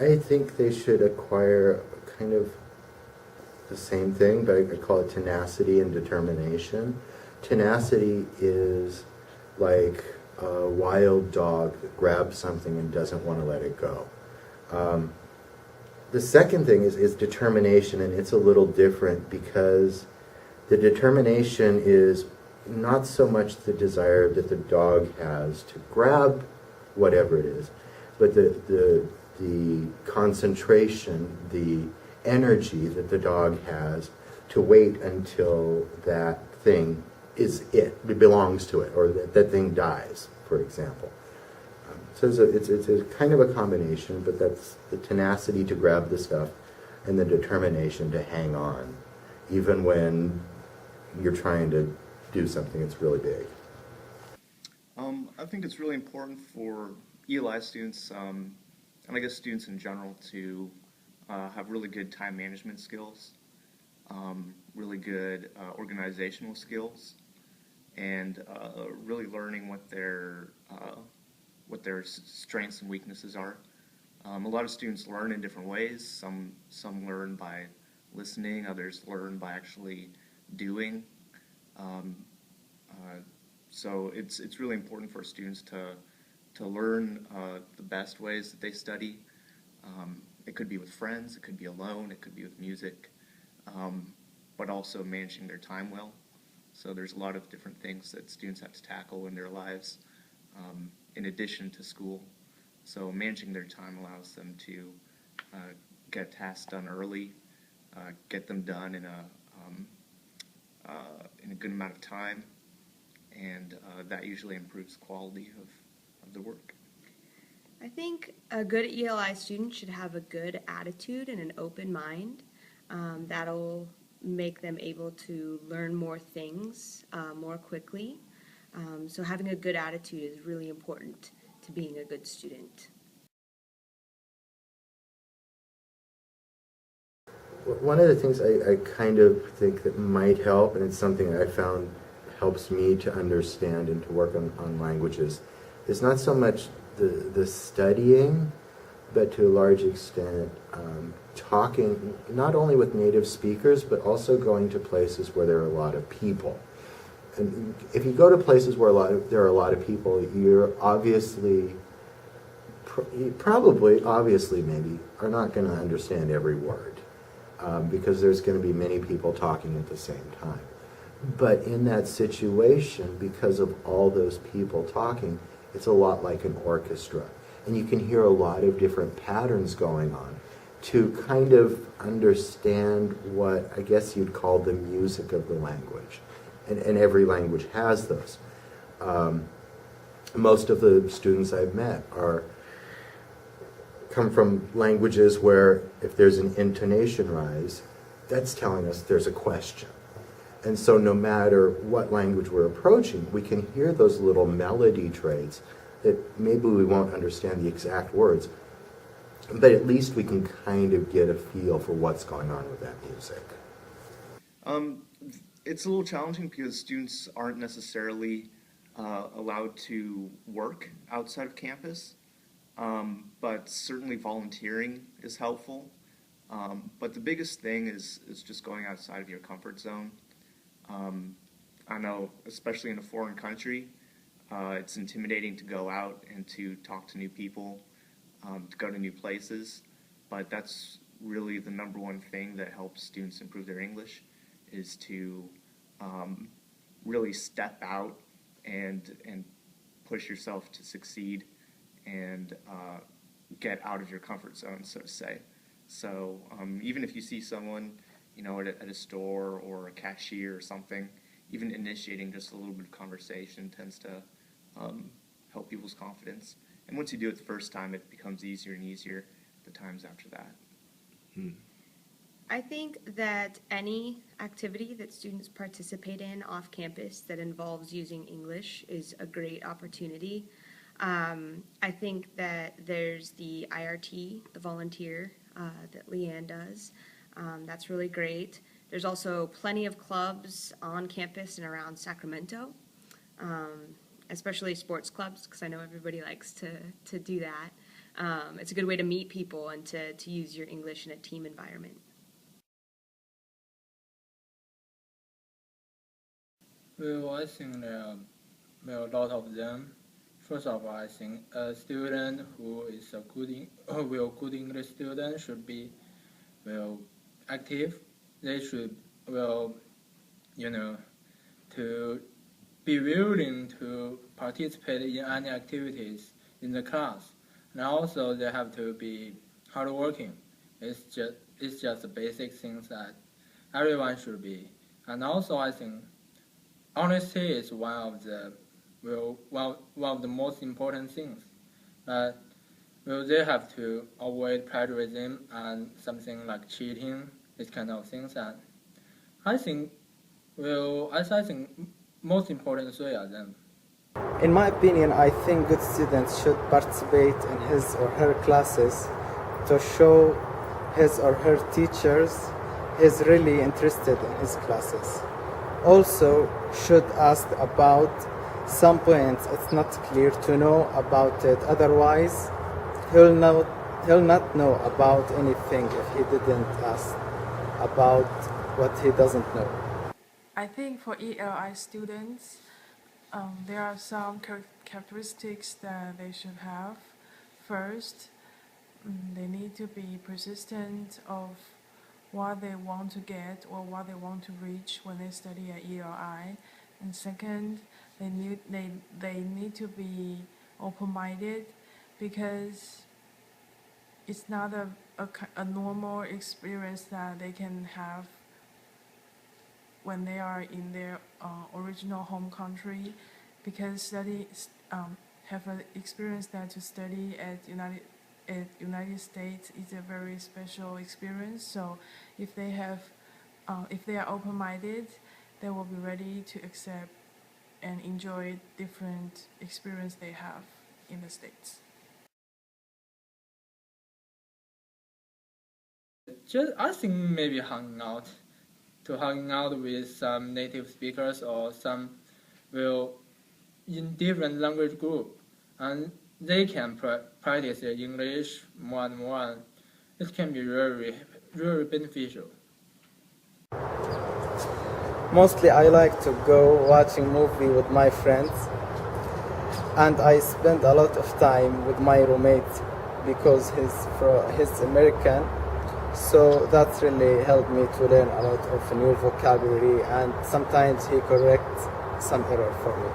I think they should acquire kind of the same thing, but I call it tenacity and determination. Tenacity is like a wild dog that grabs something and doesn't want to let it go. Um, the second thing is determination, and it's a little different because the determination is not so much the desire that the dog has to grab whatever it is, but the concentration, the energy that the dog has to wait until that thing it belongs to it, or that thing dies, for example. So it's a kind of a combination, but that's the tenacity to grab the stuff and the determination to hang on, even when you're trying to do something that's really big. I think it's really important for ELI students, and I guess students in general, to have really good time management skills, really good organizational skills, and really learning what their strengths and weaknesses are. A lot of students learn in different ways. Some learn by listening, others learn by actually doing. Um, so it's really important for students to learn the best ways that they study. It could be with friends, it could be alone, it could be with music, but also managing their time well. So there's a lot of different things that students have to tackle in their lives in addition to school. So managing their time allows them to get tasks done early, get them done in a good amount of time, and that usually improves quality of the work. I think a good ELI student should have a good attitude and an open mind. That'll make them able to learn more things more quickly. So having a good attitude is really important to being a good student. One of the things I kind of think that might help, and it's something that I found helps me to understand and to work on languages, is not so much the studying, but to a large extent talking not only with native speakers, but also going to places where there are a lot of people. And if you go to places where there are a lot of people, you're obviously, probably, obviously maybe, are not going to understand every word. Because there's going to be many people talking at the same time. But in that situation, because of all those people talking, it's a lot like an orchestra. And you can hear a lot of different patterns going on to kind of understand what I guess you'd call the music of the language. And every language has those. Most of the students I've met come from languages where if there's an intonation rise, that's telling us there's a question. And so no matter what language we're approaching, we can hear those little melody traits that maybe we won't understand the exact words, but at least we can kind of get a feel for what's going on with that music. It's a little challenging because students aren't necessarily allowed to work outside of campus. But certainly volunteering is helpful. But the biggest thing is just going outside of your comfort zone. I know, especially in a foreign country, it's intimidating to go out and to talk to new people, to go to new places. But that's really the number one thing that helps students improve their English, is to really step out and push yourself to succeed and get out of your comfort zone, so to say. So even if you see someone, at a store or a cashier or something, even initiating just a little bit of conversation tends to help people's confidence. And once you do it the first time, it becomes easier and easier the times after that. I think that any activity that students participate in off campus that involves using English is a great opportunity. I think that there's the IRT, the volunteer that Leanne does. That's really great. There's also plenty of clubs on campus and around Sacramento, especially sports clubs, because I know everybody likes to do that. It's a good way to meet people and to use your English in a team environment. Well, I think there are a lot of them. First of all, I think a student who is a good English student should be active. They should you know to be willing to participate in any activities in the class, and also they have to be hardworking. It's just the basic things that everyone should be. And also, I think honesty is one of the most important things. But they have to avoid plagiarism and something like cheating, these kind of things. And I think I think most important three are them. In my opinion, I think good students should participate in his or her classes to show his or her teachers he's really interested in his classes. Also, should ask about some points it's not clear to know about it. Otherwise, he'll not know about anything if he didn't ask about what he doesn't know. I think for ELI students, there are some characteristics that they should have. First, they need to be persistent of what they want to get or what they want to reach when they study at ELI. And second, they need to be open-minded, because it's not a normal experience that they can have when they are in their original home country, because have an experience that to study at United States is a very special experience. So if they are open-minded, they will be ready to accept and enjoy different experience they have in the States. I think maybe hanging out with some native speakers or some in different language group, and they can practice their English more and more, and it can be very, very beneficial. Mostly I like to go watching movie with my friends, and I spend a lot of time with my roommate because he's American, so that's really helped me to learn a lot of new vocabulary, and sometimes he corrects some error for me.